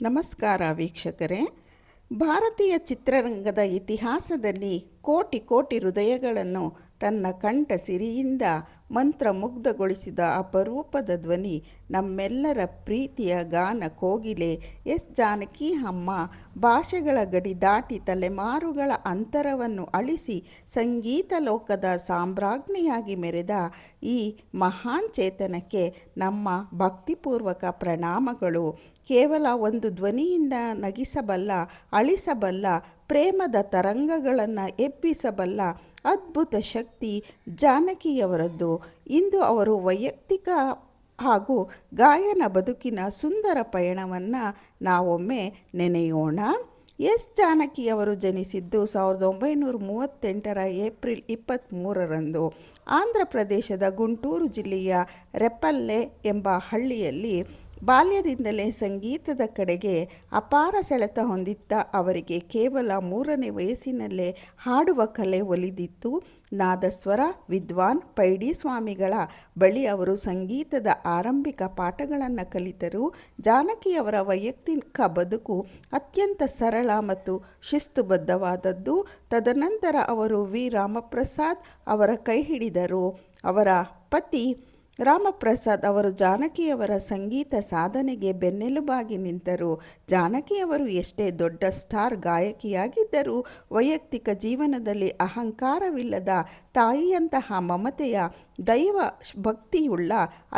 ನಮಸ್ಕಾರ ವೀಕ್ಷಕರೇ. ಭಾರತೀಯ ಚಿತ್ರರಂಗದ ಇತಿಹಾಸದಲ್ಲಿ ಕೋಟಿ ಕೋಟಿ ಹೃದಯಗಳನ್ನು ತನ್ನ ಕಂಠ ಸಿರಿಯಿಂದ ಮಂತ್ರಮುಗ್ಧಗೊಳಿಸಿದ ಅಪರೂಪದ ಧ್ವನಿ ನಮ್ಮೆಲ್ಲರ ಪ್ರೀತಿಯ ಗಾನ ಕೋಗಿಲೆ ಎಸ್ ಜಾನಕಿ ಅಮ್ಮ. ಭಾಷೆಗಳ ಗಡಿ ದಾಟಿ ತಲೆಮಾರುಗಳ ಅಂತರವನ್ನು ಅಳಿಸಿ ಸಂಗೀತ ಲೋಕದ ಸಾಮ್ರಾಜ್ಞಿಯಾಗಿ ಮೆರೆದ ಈ ಮಹಾನ್ ಚೇತನಕ್ಕೆ ನಮ್ಮ ಭಕ್ತಿಪೂರ್ವಕ ಪ್ರಣಾಮಗಳು. ಕೇವಲ ಒಂದು ಧ್ವನಿಯಿಂದ ನಗಿಸಬಲ್ಲ, ಅಳಿಸಬಲ್ಲ, ಪ್ರೇಮದ ತರಂಗಗಳನ್ನು ಎಬ್ಬಿಸಬಲ್ಲ ಅದ್ಭುತ ಶಕ್ತಿ ಜಾನಕಿಯವರದ್ದು. ಇಂದು ಅವರು ವೈಯಕ್ತಿಕ ಹಾಗೂ ಗಾಯನ ಬದುಕಿನ ಸುಂದರ ಪಯಣವನ್ನು ನಾವೊಮ್ಮೆ ನೆನೆಯೋಣ. ಎಸ್ ಜಾನಕಿಯವರು ಜನಿಸಿದ್ದು 1938 ಏಪ್ರಿಲ್ 23ರಂದು ಆಂಧ್ರ ಪ್ರದೇಶದ ಗುಂಟೂರು ಜಿಲ್ಲೆಯ ರೆಪ್ಪಲ್ಲೆ ಎಂಬ ಹಳ್ಳಿಯಲ್ಲಿ. ಬಾಲ್ಯದಿಂದಲೇ ಸಂಗೀತದ ಕಡೆಗೆ ಅಪಾರ ಸೆಳೆತ ಹೊಂದಿದ್ದ ಅವರಿಗೆ ಕೇವಲ 3ನೇ ವಯಸ್ಸಿನಲ್ಲೇ ಹಾಡುವ ಕಲೆ ಒಲಿದಿತ್ತು. ನಾದಸ್ವರ ವಿದ್ವಾನ್ ಪೈಡಿ ಸ್ವಾಮಿಗಳ ಬಳಿ ಅವರು ಸಂಗೀತದ ಆರಂಭಿಕ ಪಾಠಗಳನ್ನು ಕಲಿತರು. ಜಾನಕಿಯವರ ವೈಯಕ್ತಿಕ ಬದುಕು ಅತ್ಯಂತ ಸರಳ ಮತ್ತು ಶಿಸ್ತುಬದ್ಧವಾದದ್ದು. ತದನಂತರ ಅವರು ವಿ ರಾಮಪ್ರಸಾದ್ ಅವರ ಕೈ ಹಿಡಿದರು. ಅವರ ಪತಿ ರಾಮಪ್ರಸಾದ್ ಅವರು ಜಾನಕಿಯವರ ಸಂಗೀತ ಸಾಧನೆಗೆ ಬೆನ್ನೆಲುಬಾಗಿ ನಿಂತರು. ಜಾನಕಿಯವರು ಎಷ್ಟೇ ದೊಡ್ಡ ಸ್ಟಾರ್ ಗಾಯಕಿಯಾಗಿದ್ದರೂ ವೈಯಕ್ತಿಕ ಜೀವನದಲ್ಲಿ ಅಹಂಕಾರವಿಲ್ಲದ, ತಾಯಿಯಂತಹ ಮಮತೆಯ, ದೈವ ಭಕ್ತಿಯುಳ್ಳ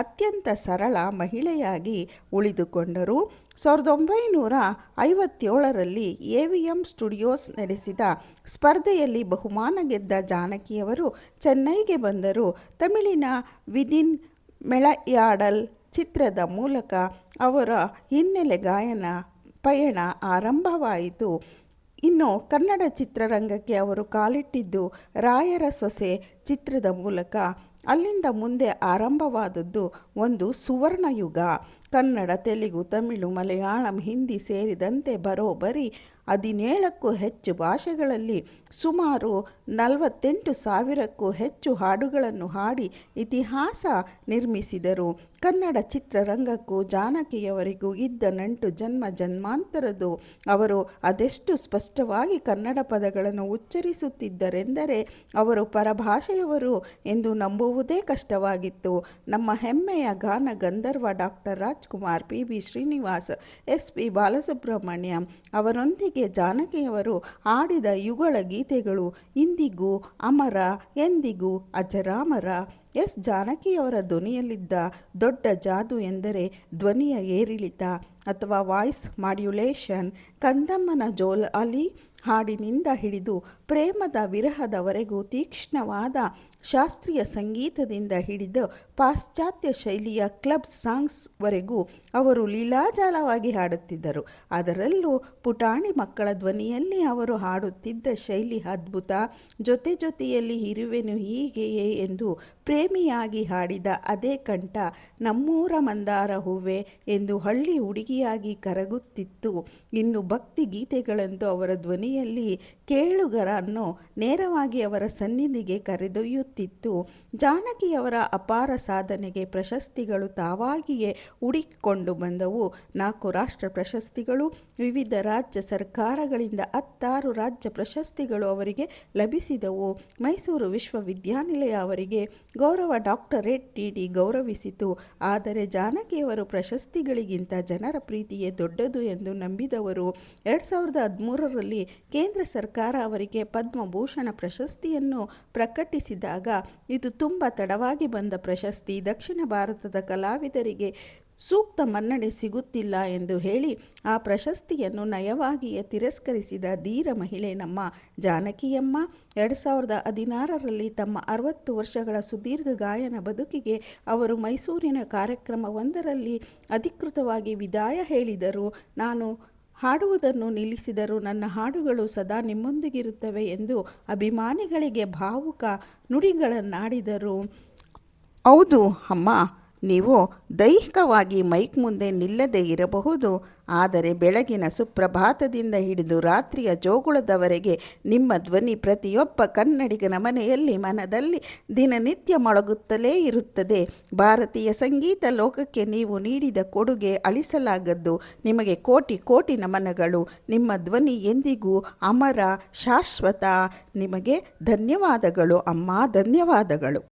ಅತ್ಯಂತ ಸರಳ ಮಹಿಳೆಯಾಗಿ ಉಳಿದುಕೊಂಡರು. 1957ರಲ್ಲಿ AVM ಸ್ಟುಡಿಯೋಸ್ ನಡೆಸಿದ ಸ್ಪರ್ಧೆಯಲ್ಲಿ ಬಹುಮಾನ ಗೆದ್ದ ಜಾನಕಿಯವರು ಚೆನ್ನೈಗೆ ಬಂದರು. ತಮಿಳಿನ ವಿದಿನ್ ಮೆಳಯಾಡಲ್ ಚಿತ್ರದ ಮೂಲಕ ಅವರ ಹಿನ್ನೆಲೆ ಗಾಯನ ಪಯಣ ಆರಂಭವಾಯಿತು. ಇನ್ನು ಕನ್ನಡ ಚಿತ್ರರಂಗಕ್ಕೆ ಅವರು ಕಾಲಿಟ್ಟಿದ್ದು ರಾಯರ ಸೊಸೆ ಚಿತ್ರದ ಮೂಲಕ. ಅಲ್ಲಿಂದ ಮುಂದೆ ಆರಂಭವಾದದ್ದು ಒಂದು ಸುವರ್ಣ ಯುಗ. ಕನ್ನಡ, ತೆಲುಗು, ತಮಿಳು, ಮಲಯಾಳಂ, ಹಿಂದಿ ಸೇರಿದಂತೆ ಬರೋಬ್ಬರಿ 17ಕ್ಕೂ ಹೆಚ್ಚು ಭಾಷೆಗಳಲ್ಲಿ ಸುಮಾರು 48,000ಕ್ಕೂ ಹೆಚ್ಚು ಹಾಡುಗಳನ್ನು ಹಾಡಿ ಇತಿಹಾಸ ನಿರ್ಮಿಸಿದರು. ಕನ್ನಡ ಚಿತ್ರರಂಗಕ್ಕೂ ಜಾನಕಿಯವರಿಗೂ ಇದ್ದ ನಂಟು ಜನ್ಮ ಜನ್ಮಾಂತರದ್ದು. ಅವರು ಅದೆಷ್ಟು ಸ್ಪಷ್ಟವಾಗಿ ಕನ್ನಡ ಪದಗಳನ್ನು ಉಚ್ಚರಿಸುತ್ತಿದ್ದರೆಂದರೆ ಅವರು ಪರಭಾಷೆಯವರು ಎಂದು ನಂಬುವುದೇ ಕಷ್ಟವಾಗಿತ್ತು. ನಮ್ಮ ಹೆಮ್ಮೆಯ ಗಾನ ಗಂಧರ್ವ doctor Rajkumar, PB Srinivas, SP Balasubrahmanyam ಅವರೊಂದಿಗೆ ಜಾನಕಿಯವರು ಆಡಿದ ಯುಗಳ ಗೀತೆಗಳು ಇಂದಿಗೂ ಅಮರ, ಎಂದಿಗೂ ಅಜರಾಮರ. ಎಸ್ ಜಾನಕಿಯವರ ಧ್ವನಿಯಲ್ಲಿದ್ದ ದೊಡ್ಡ ಜಾದು ಎಂದರೆ ಧ್ವನಿಯ ಏರಿಳಿತ ಅಥವಾ ವಾಯ್ಸ್ ಮಾಡ್ಯುಲೇಷನ್. ಕಂದಮ್ಮನ ಜೋಲಾಲಿ ಹಾಡಿನಿಂದ ಹಿಡಿದು ಪ್ರೇಮದ ವಿರಹದವರೆಗೂ, ತೀಕ್ಷ್ಣವಾದ ಶಾಸ್ತ್ರೀಯ ಸಂಗೀತದಿಂದ ಹಿಡಿದು ಪಾಶ್ಚಾತ್ಯ ಶೈಲಿಯ ಕ್ಲಬ್ ಸಾಂಗ್ಸ್ವರೆಗೂ ಅವರು ಲೀಲಾಜಾಲವಾಗಿ ಹಾಡುತ್ತಿದ್ದರು. ಅದರಲ್ಲೂ ಪುಟಾಣಿ ಮಕ್ಕಳ ಧ್ವನಿಯಲ್ಲಿ ಅವರು ಹಾಡುತ್ತಿದ್ದ ಶೈಲಿ ಅದ್ಭುತ. ಜೊತೆ ಜೊತೆಯಲ್ಲಿ ಇರುವೆನು ಹೀಗೆಯೇ ಎಂದು ಪ್ರೇಮಿಯಾಗಿ ಹಾಡಿದ ಅದೇ ಕಂಠ ನಮ್ಮೂರ ಮಂದಾರ ಹೂವೆ ಎಂದು ಹಳ್ಳಿ ಹುಡುಗಿಯಾಗಿ ಕರಗುತ್ತಿತ್ತು. ಇನ್ನು ಭಕ್ತಿ ಗೀತೆಗಳಂತೂ ಅವರ ಧ್ವನಿಯಲ್ಲಿ ಕೇಳುಗರನ್ನು ನೇರವಾಗಿ ಅವರ ಸನ್ನಿಧಿಗೆ ಕರೆದೊಯ್ಯುತ್ತಿತ್ತು. ಜಾನಕಿಯವರ ಅಪಾರ ಸಾಧನೆಗೆ ಪ್ರಶಸ್ತಿಗಳು ತಾವಾಗಿಯೇ ಹುಡುಕಿಕೊಂಡು ಬಂದವು. 4 ರಾಷ್ಟ್ರ ಪ್ರಶಸ್ತಿಗಳು, ವಿವಿಧ ರಾಜ್ಯ ಸರ್ಕಾರಗಳಿಂದ 16 ರಾಜ್ಯ ಪ್ರಶಸ್ತಿಗಳು ಅವರಿಗೆ ಲಭಿಸಿದವು. ಮೈಸೂರು ವಿಶ್ವವಿದ್ಯಾನಿಲಯ ಅವರಿಗೆ ಗೌರವ ಡಾಕ್ಟರೇಟ್ ನೀಡಿ ಗೌರವಿಸಿತು. ಆದರೆ ಜಾನಕಿಯವರು ಪ್ರಶಸ್ತಿಗಳಿಗಿಂತ ಜನರ ಪ್ರೀತಿಯೇ ದೊಡ್ಡದು ಎಂದು ನಂಬಿದವರು. 2013ರಲ್ಲಿ ಕೇಂದ್ರ ಸರ್ಕಾರ ಅವರಿಗೆ ಪದ್ಮಭೂಷಣ ಪ್ರಶಸ್ತಿಯನ್ನು ಪ್ರಕಟಿಸಿದಾಗ ಇದು ತುಂಬ ತಡವಾಗಿ ಬಂದ ಪ್ರಶಸ್ತಿ, ದಕ್ಷಿಣ ಭಾರತದ ಕಲಾವಿದರಿಗೆ ಸೂಕ್ತ ಮನ್ನಣೆ ಸಿಗುತ್ತಿಲ್ಲ ಎಂದು ಹೇಳಿ ಆ ಪ್ರಶಸ್ತಿಯನ್ನು ನಯವಾಗಿಯೇ ತಿರಸ್ಕರಿಸಿದ ಧೀರ ಮಹಿಳೆ ನಮ್ಮ ಜಾನಕಿಯಮ್ಮ. 2016ರಲ್ಲಿ ತಮ್ಮ 60 ವರ್ಷಗಳ ಸುದೀರ್ಘ ಗಾಯನ ಬದುಕಿಗೆ ಅವರು ಮೈಸೂರಿನ ಕಾರ್ಯಕ್ರಮವೊಂದರಲ್ಲಿ ಅಧಿಕೃತವಾಗಿ ವಿದಾಯ ಹೇಳಿದರು. ನಾನು ಹಾಡುವುದನ್ನು ನಿಲ್ಲಿಸಿದರೂ ನನ್ನ ಹಾಡುಗಳು ಸದಾ ನಿಮ್ಮೊಂದಿಗಿರುತ್ತವೆ ಎಂದು ಅಭಿಮಾನಿಗಳಿಗೆ ಭಾವುಕ ನುಡಿಗಳನ್ನಾಡಿದರು. ಹೌದು ಅಮ್ಮ, ನೀವು ದೈಹಿಕವಾಗಿ ಮೈಕ್ ಮುಂದೆ ನಿಲ್ಲದೇ ಇರಬಹುದು, ಆದರೆ ಬೆಳಗಿನ ಸುಪ್ರಭಾತದಿಂದ ಹಿಡಿದು ರಾತ್ರಿಯ ಜೋಗುಳದವರೆಗೆ ನಿಮ್ಮ ಧ್ವನಿ ಪ್ರತಿಯೊಬ್ಬ ಕನ್ನಡಿಗನ ಮನೆಯಲ್ಲಿ ಮನದಲ್ಲಿ ದಿನನಿತ್ಯ ಮೊಳಗುತ್ತಲೇ ಇರುತ್ತದೆ. ಭಾರತೀಯ ಸಂಗೀತ ಲೋಕಕ್ಕೆ ನೀವು ನೀಡಿದ ಕೊಡುಗೆ ಅಳಿಸಲಾಗದ್ದು. ನಿಮಗೆ ಕೋಟಿ ಕೋಟಿ ನಮನಗಳು. ನಿಮ್ಮ ಧ್ವನಿ ಎಂದಿಗೂ ಅಮರ, ಶಾಶ್ವತ. ನಿಮಗೆ ಧನ್ಯವಾದಗಳು ಅಮ್ಮ, ಧನ್ಯವಾದಗಳು.